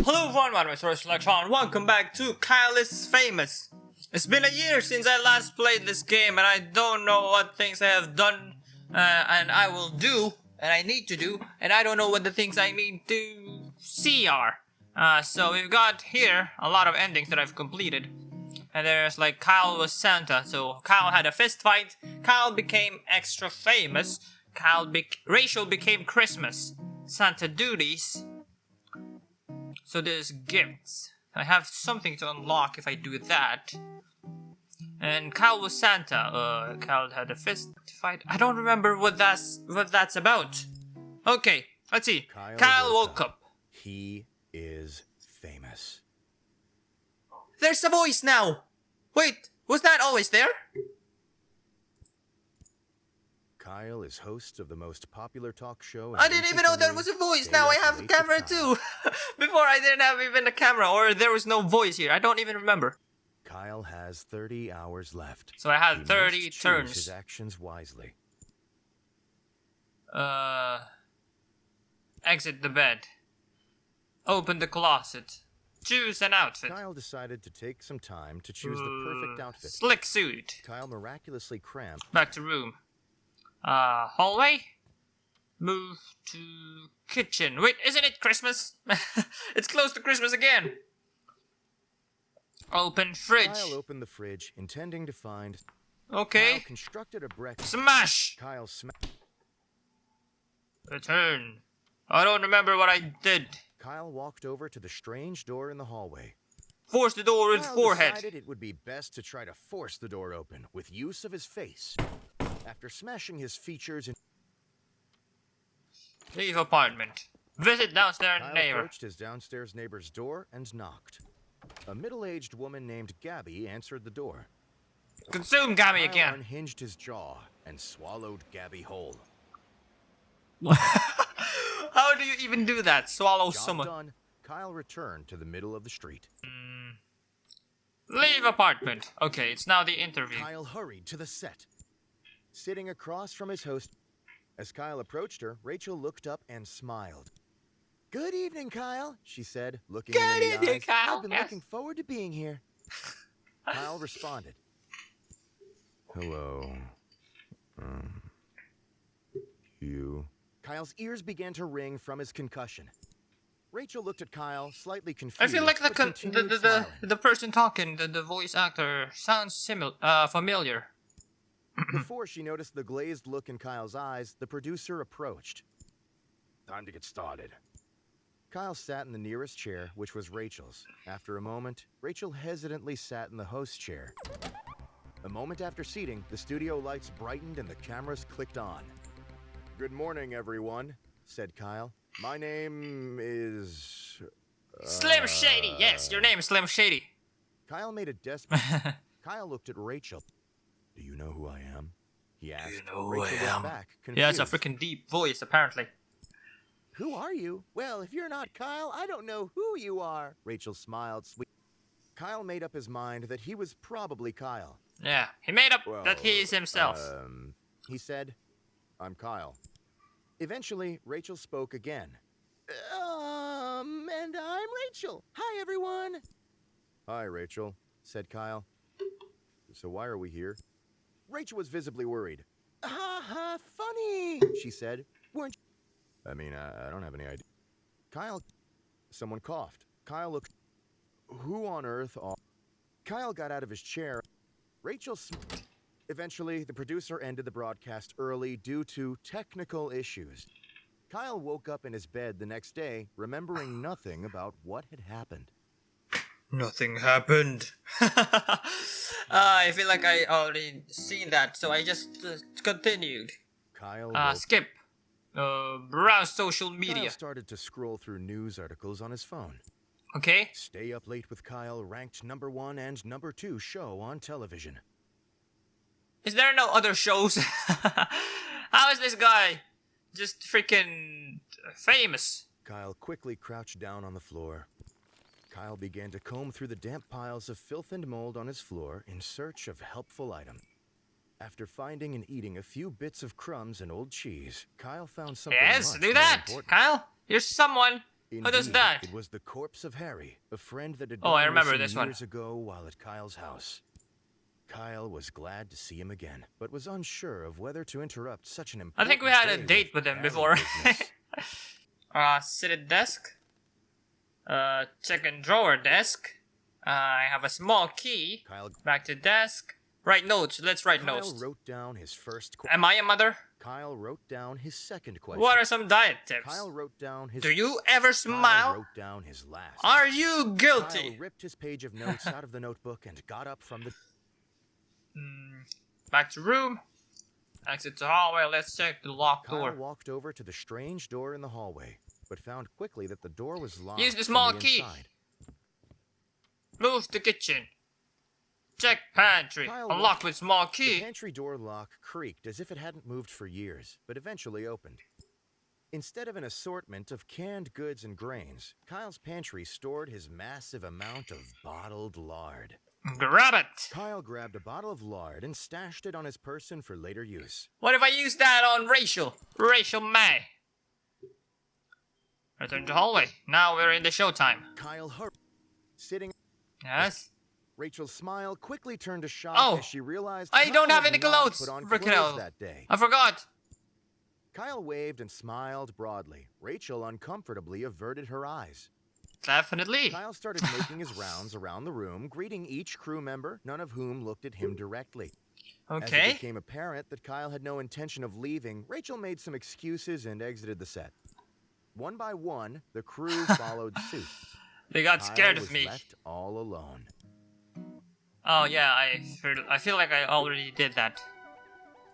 Hello everyone, my name is Roycelectron. Welcome back to Kyle is Famous. It's been a year since I last played this game and I don't know what things I have done and I will do and I need to do, and I don't know what the things I need to see are. So we've got here a lot of endings that I've completed. And there's like Kyle was Santa, so Kyle had a fist fight, Kyle became extra famous, Rachel became Christmas, Santa duties. So there's gifts. I have something to unlock if I do that. And Kyle was Santa. Kyle had a fist fight. I don't remember what that's about. Okay, let's see. Kyle woke up. He is famous. There's a voice now. Wait, was that always there? Kyle is host of the most popular talk show. I didn't even know there was a voice. Now I have a camera too. Before I didn't have even a camera, or there was no voice here. I don't even remember. Kyle has 30 hours left. So I had 30 turns. His actions wisely. Exit the bed. Open the closet. Choose an outfit. Kyle decided to take some time to choose the perfect outfit. Slick suit. Kyle miraculously cramped. Back to room. Hallway? Move to kitchen. Wait, isn't it Christmas? It's close to Christmas again. Open fridge. Kyle opened the fridge, intending to find... Okay. Kyle constructed a breakfast. Smash! Kyle smashed. Return. I don't remember what I did. Kyle walked over to the strange door in the hallway. Force the door with Kyle forehead. Decided it would be best to try to force the door open with use of his face. After smashing his features in... Leave apartment. Visit downstairs Kyle neighbor. approached his downstairs neighbor's door and knocked. A middle-aged woman named Gabby answered the door. Consume Gabby Kyle again. unhinged his jaw and swallowed Gabby whole. How do you even do that? Swallow Job someone. done. Kyle returned to the middle of the street. Leave apartment. Okay, it's now the interview. Kyle hurried to the set. Sitting across from his host, as Kyle approached her, Rachel looked up and smiled. "Good evening, Kyle," she said, looking him in the Good evening, eyes. Kyle. "I've been looking forward to being here." Kyle responded. "Hello. You." Kyle's ears began to ring from his concussion. Rachel looked at Kyle, slightly confused. I feel like but continued smiling. the person talking, the voice actor, sounds familiar. Before she noticed the glazed look in Kyle's eyes, the producer approached. "Time to get started." Kyle sat in the nearest chair, which was Rachel's. After a moment, Rachel hesitantly sat in the host chair. A moment after seating, the studio lights brightened and the cameras clicked on. "Good morning, everyone," said Kyle. "My name is... Slim Shady. Yes, your name is Slim Shady. Kyle made a desperate... Kyle looked at Rachel. "Do you know who I am?" he asked. You know who Rachel I looked am. back, Yeah, it's a confused. freaking deep voice, apparently. "Who are you?" "Well, if you're not Kyle, I don't know who you are." Rachel smiled sweet. Kyle made up his mind that he was probably Kyle. Yeah, he made up "Well, that he is himself. He said, "I'm Kyle." Eventually, Rachel spoke again. And I'm Rachel. Hi, everyone." "Hi, Rachel," said Kyle. "So why are we here?" Rachel was visibly worried. "Ha ha, funny," she said. "Weren't you?" I don't have any idea." Kyle... Someone coughed. Kyle looked... "Who on earth are..." Kyle got out of his chair. Rachel... Eventually, the producer ended the broadcast early due to technical issues. Kyle woke up in his bed the next day, remembering nothing about what had happened. Nothing happened. I feel like I already seen that, so I just continued. Kyle Skip. Browse social media. Kyle started to scroll through news articles on his phone. Okay. Stay Up Late with Kyle ranked #1 and #2 show on television. Is there no other shows? How is this guy just freaking famous? Kyle quickly crouched down on the floor. Kyle began to comb through the damp piles of filth and mold on his floor in search of helpful items. After finding and eating a few bits of crumbs and old cheese, Kyle found something Yes, much do more that, important. Kyle. You're someone. Who does Indeed, that? It was the corpse of Harry, a friend that had Oh, I gone remember missing this one. years ago while at Kyle's house. Kyle was glad to see him again, but was unsure of whether to interrupt such an I important think we had a day date with him Harry before. business. Sit at desk. Check in drawer desk. I have a small key. Kyle, Back to desk. Write notes. Let's write Kyle notes. wrote down his first question. Am I a mother? Kyle wrote down his second question. What are some diet tips? Kyle wrote down his. Do you ever Kyle smile? wrote down his last. Are you guilty? Kyle ripped his page of notes out of the notebook and got up from the. Back to room. Exit to hallway. Let's check the locked Kyle door. walked over to the strange door in the hallway, but found quickly that the door was locked. Use the from small the key. inside. Move the kitchen. Check pantry. Kyle Unlocked with small The key. pantry door lock creaked as if it hadn't moved for years, but eventually opened. Instead of an assortment of canned goods and grains, Kyle's pantry stored his massive amount of bottled lard. Grab it. Kyle grabbed a bottle of lard and stashed it on his person for later use. What if I use that on Rachel? Rachel May. Return to hallway. Now we're in the showtime. Kyle hurried. Sitting, Yes. Rachel's smile quickly turned to shock Oh, as she realized I Kyle don't have had any not clothes. put on Freaking clothes hell. that day. I forgot. Kyle waved and smiled broadly. Rachel uncomfortably averted her eyes. Definitely. Kyle started making his rounds around the room, greeting each crew member, none of whom looked at him directly. As it Okay. became apparent that Kyle had no intention of leaving, Rachel made some excuses and exited the set. One by one, the crew followed suit. They got Kyle scared was of me. left all alone. Oh yeah, I feel like I already did that.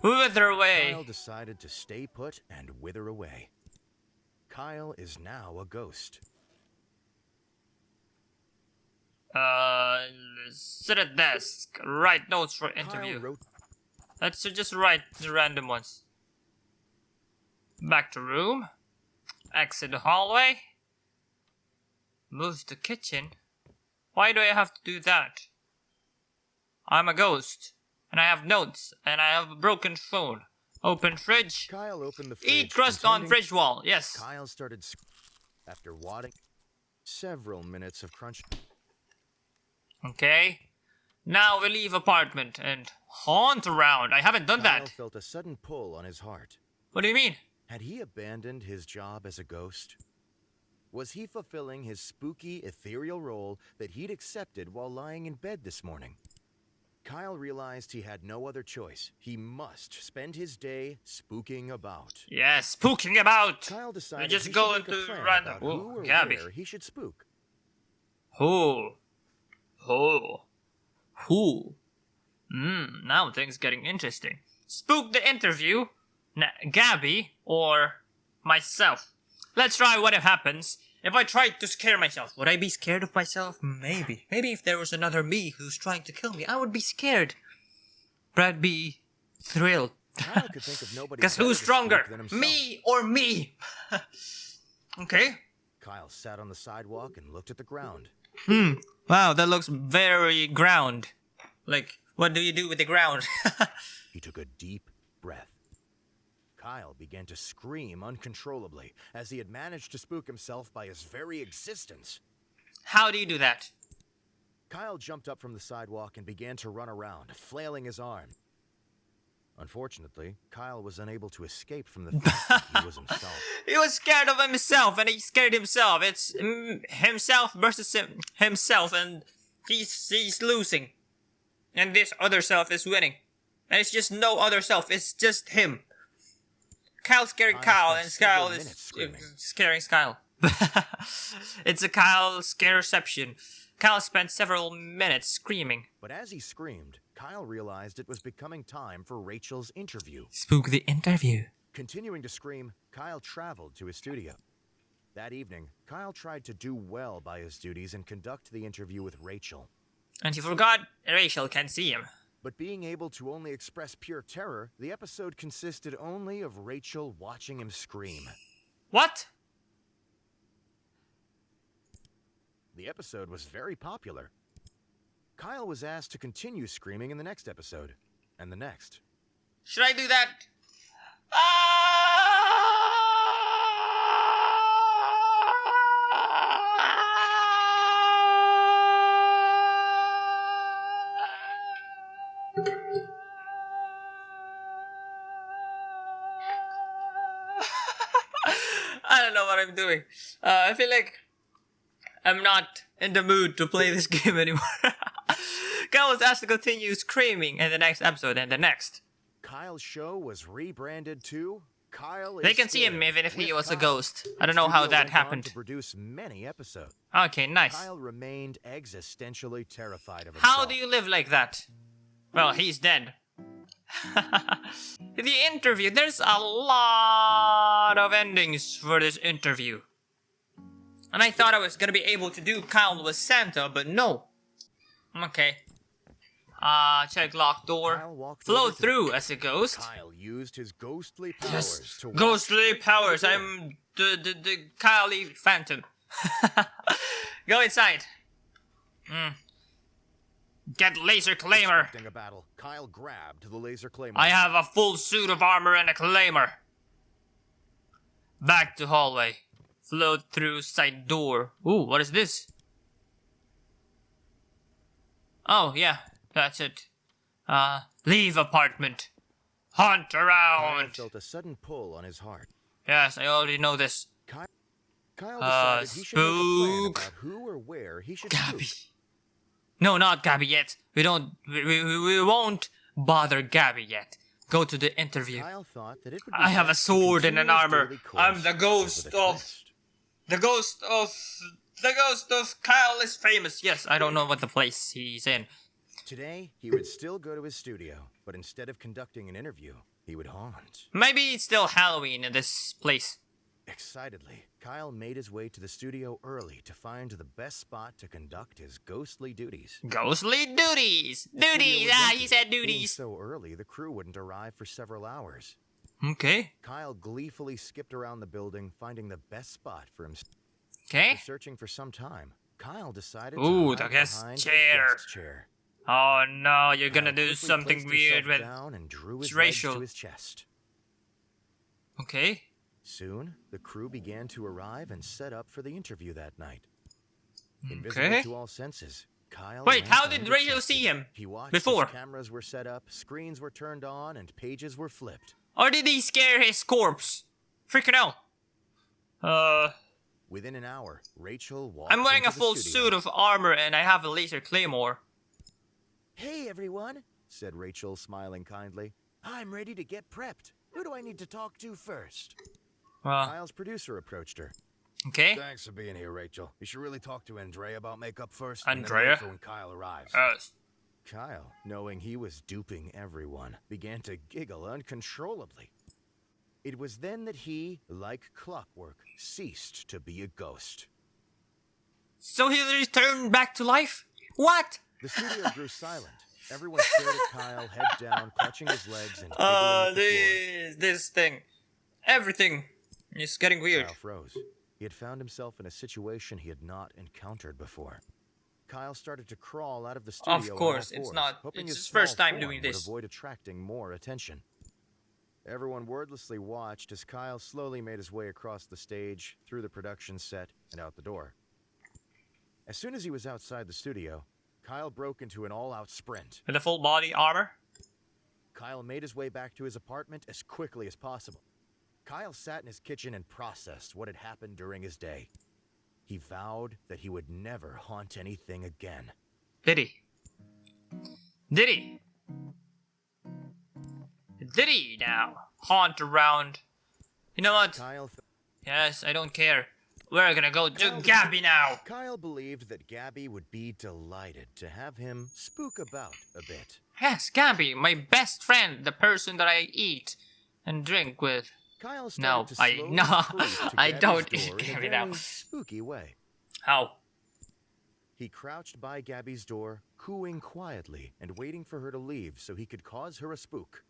Wither away. Kyle decided to stay put and wither away. Kyle is now a ghost. Sit at desk. Write notes for interview. Kyle wrote Let's just write the random ones. Back to room. Exit the hallway. Move to kitchen. Why do I have to do that? I'm a ghost. And I have notes. And I have a broken phone. Open fridge. Kyle opened the fridge. Eat crust on intending- fridge wall. Yes. Kyle started after wadding several minutes of crunch. Okay. Now we leave apartment and haunt around. I haven't done Kyle that. felt a sudden pull on his heart. What do you mean? Had he abandoned his job as a ghost? Was he fulfilling his spooky, ethereal role that he'd accepted while lying in bed this morning? Kyle realized he had no other choice. He must spend his day spooking about. Yes, spooking about. Kyle We decided just he go should make a into plan random. about who Oh, or Gabby. where he should spook. Who? Now things getting interesting. Spook the interview. Gabby or myself. Let's try what happens if I tried to scare myself. Would I be scared of myself? Maybe. Maybe if there was another me who's trying to kill me, I would be scared. But I'd be thrilled. Kyle could think of nobody Because better who's to stronger? spook than himself. Me or me? Okay. Kyle sat on the sidewalk and looked at the ground. Wow, that looks very ground. Like, what do you do with the ground? He took a deep breath. Kyle began to scream uncontrollably, as he had managed to spook himself by his very existence. How do you do that? Kyle jumped up from the sidewalk and began to run around, flailing his arm. Unfortunately, Kyle was unable to escape from the fact that he was himself. He was scared of himself, and he scared himself. It's himself versus himself, and he's losing. And this other self is winning. And it's just no other self, it's just him. Kyle scared Kyle, and Kyle is scaring Kyle. It's a Kyle scareception. Kyle spent several minutes screaming. But as he screamed, Kyle realized it was becoming time for Rachel's interview. Spook the interview. Continuing to scream, Kyle traveled to his studio. That evening, Kyle tried to do well by his duties and conduct the interview with Rachel. And he forgot Rachel can see him. But being able to only express pure terror, the episode consisted only of Rachel watching him scream. What? The episode was very popular. Kyle was asked to continue screaming in the next episode, and the next. Should I do that? what I'm doing. I feel like I'm not in the mood to play this game anymore. Kyle was asked to continue screaming in the next episode and the next. Kyle's show was rebranded to Kyle They is can see him Scared even if he with was a Kyle. ghost. I don't know how Studio that went on happened. To produce many episodes. Okay, nice. Kyle remained existentially terrified of himself. How do you live like that? Well, he's dead. The interview. There's a lot of endings for this interview. And I thought I was gonna be able to do Kyle with Santa, but no. Okay. Check locked door. Kyle walked Flow over to through as a ghost. Kyle used his ghostly powers Yes. to Ghostly walk powers. through the I'm the Kylie Phantom. Go inside. Get laser claimer. Expecting a battle, Kyle grabbed the laser claimer. I have a full suit of armor and a claimer. Back to hallway. Float through side door. Ooh, what is this? Oh, yeah, that's it. Leave apartment. Hunt Kyle around. felt a sudden pull on his heart. Yes, I already know this. Kyle decided he should make a plan spook. about who or where he should Gabby. spook. No, not Gabby yet. We won't bother Gabby yet. Go to the interview. Kyle thought that it would be I have a best to sword and an continue his armor. daily course I'm the with ghost a of... twist. The ghost of Kyle is famous. Yes, I don't know what the place he's in. Today, he would still go to his studio, but instead of conducting an interview, he would haunt. Maybe it's still Halloween in this place. Excitedly, Kyle made his way to the studio early to find the best spot to conduct his ghostly duties. Ghostly duties! The studio Duties! was Ah, empty. he said Being duties. so early, the crew wouldn't arrive for several hours. Okay. Kyle gleefully skipped around the building, finding the best spot for himself. Okay. After searching for some time, Kyle decided Ooh, to the hide guest behind chair. the guest chair. Oh no, you're gonna Kyle do quickly something placed weird himself with... down and drew it's his legs racial. to his chest. Okay. Soon, the crew began to arrive and set up for the interview that night. Invisible Okay. to all senses, Kyle Wait, went how did Rachel undetected. see him? He watched before? as cameras were set up, screens were turned on, and pages were flipped. Or did he scare his corpse? Freaking hell. Within an hour, Rachel walked I'm wearing into a full the studio. suit of armor and I have a laser claymore. Hey, everyone, said Rachel, smiling kindly. I'm ready to get prepped. Who do I need to talk to first? Kyle's producer approached her. Okay. Thanks for being here, Rachel. You should really talk to Andrea about makeup first. Andrea? And then wait for when Kyle arrives. Yes. Kyle, knowing he was duping everyone, began to giggle uncontrollably. It was then that he, like clockwork, ceased to be a ghost. So he returned back to life? What? The studio grew silent. Everyone stared at Kyle, head down, clutching his legs and giggling at the floor. This thing. Everything is getting weird. Kyle froze. He had found himself in a situation he had not encountered before. Kyle started to crawl out of the studio. Of course, on all it's fours, not- hoping it's his his first small time form doing would this. avoid attracting more attention. Everyone wordlessly watched as Kyle slowly made his way across the stage, through the production set, and out the door. As soon as he was outside the studio, Kyle broke into an all-out sprint. With a full body armor? Kyle made his way back to his apartment as quickly as possible. Kyle sat in his kitchen and processed what had happened during his day. He vowed that he would never haunt anything again. Did he? Did he? Did he now? Haunt around. You know what? Kyle Yes, I don't care. We're gonna go to Gabby now. Kyle believed that Gabby would be delighted to have him spook about a bit. Yes, Gabby, my best friend, the person that I eat and drink with. Kyle No, started to I slowly no, creep to I Gabby's don't door eat in a Gabby very now. spooky way. How? He crouched by Gabby's door, cooing quietly and waiting for her to leave so he could cause her a spook.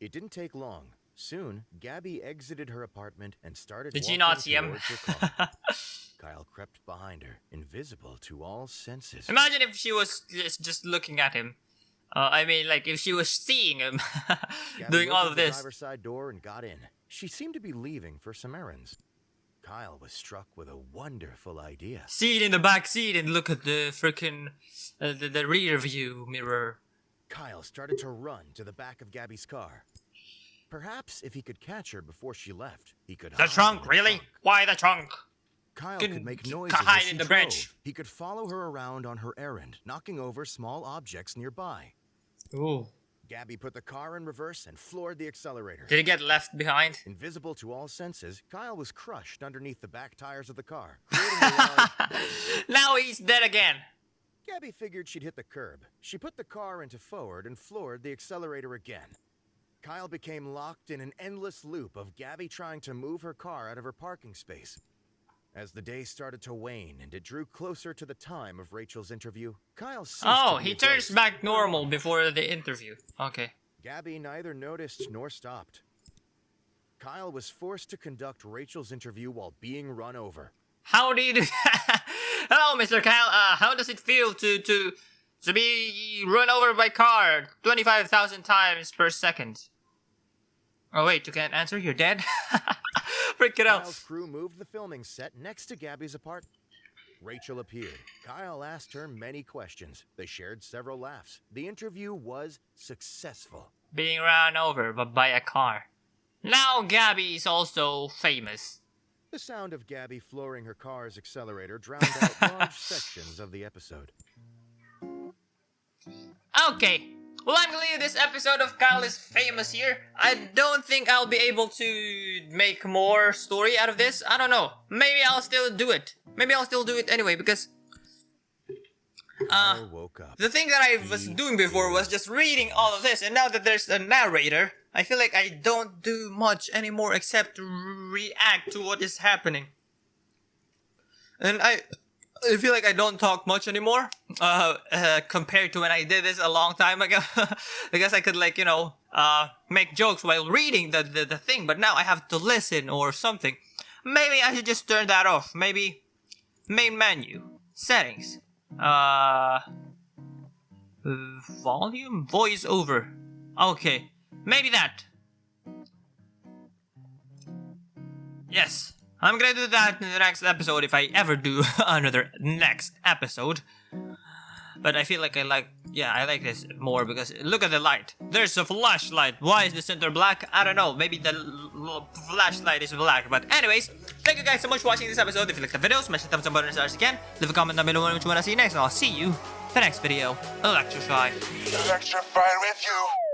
It didn't take long. Soon, Gabby exited her apartment and started Did walking you not see him? towards her car. Kyle crept behind her, invisible to all senses. Imagine if she was just looking at him. I mean, like, if she was seeing him Gabby doing all opened of the this. driver's side door and got in. She seemed to be leaving for some errands. Kyle was struck with a wonderful idea. Seat in the back seat and look at the freaking the rear view mirror. Kyle started to run to the back of Gabby's car. Perhaps if he could catch her before she left, he could The hide in trunk, really? Why the trunk? Kyle Could could make noises hide as she in the drove. branch. He could follow her around on her errand, knocking over small objects nearby. Ooh. Gabby put the car in reverse and floored the accelerator. Did he get left behind? Invisible to all senses, Kyle was crushed underneath the back tires of the car, creating a large... Now he's dead again. Gabby figured she'd hit the curb. She put the car into forward and floored the accelerator again. Kyle became locked in an endless loop of Gabby trying to move her car out of her parking space. As the day started to wane and it drew closer to the time of Rachel's interview, Kyle ceased Oh, to be he a turns ghost. back normal before the interview. Okay. Gabby neither noticed nor stopped. Kyle was forced to conduct Rachel's interview while being run over. How do you do that? Hello, Mr. Kyle. How does it feel to be run over by car 25,000 times per second? Oh wait, you can't answer. You're dead. Freak it out. Kyle's crew moved the filming set next to Gabby's apartment. Rachel appeared. Kyle asked her many questions. They shared several laughs. The interview was successful. Being run over by a car. Now Gabby is also famous. The sound of Gabby flooring her car's accelerator drowned out large sections of the episode. Okay. Well, I'm gonna leave this episode of Kyle is Famous here. I don't think I'll be able to make more story out of this. I don't know. Maybe I'll still do it. Maybe I'll still do it anyway because Kyle woke up. the thing that I was doing before was just reading all of this, and now that there's a narrator, I feel like I don't do much anymore except to react to what is happening. And I feel like I don't talk much anymore, compared to when I did this a long time ago. Because I could, like, you know, make jokes while reading the thing, but now I have to listen or something. Maybe I should just turn that off. Maybe main menu, settings, volume, voice over. Okay, maybe that. Yes. I'm gonna do that in the next episode if I ever do another next episode. But I feel like I like this more because look at the light. There's a flashlight. Why is the center black? I don't know. Maybe the flashlight is black. But anyways, thank you guys so much for watching this episode. If you liked the video, smash the thumbs up button and stars again. Leave a comment down below what you want to see next, and I'll see you in the next video. Electrify. Electrify with you.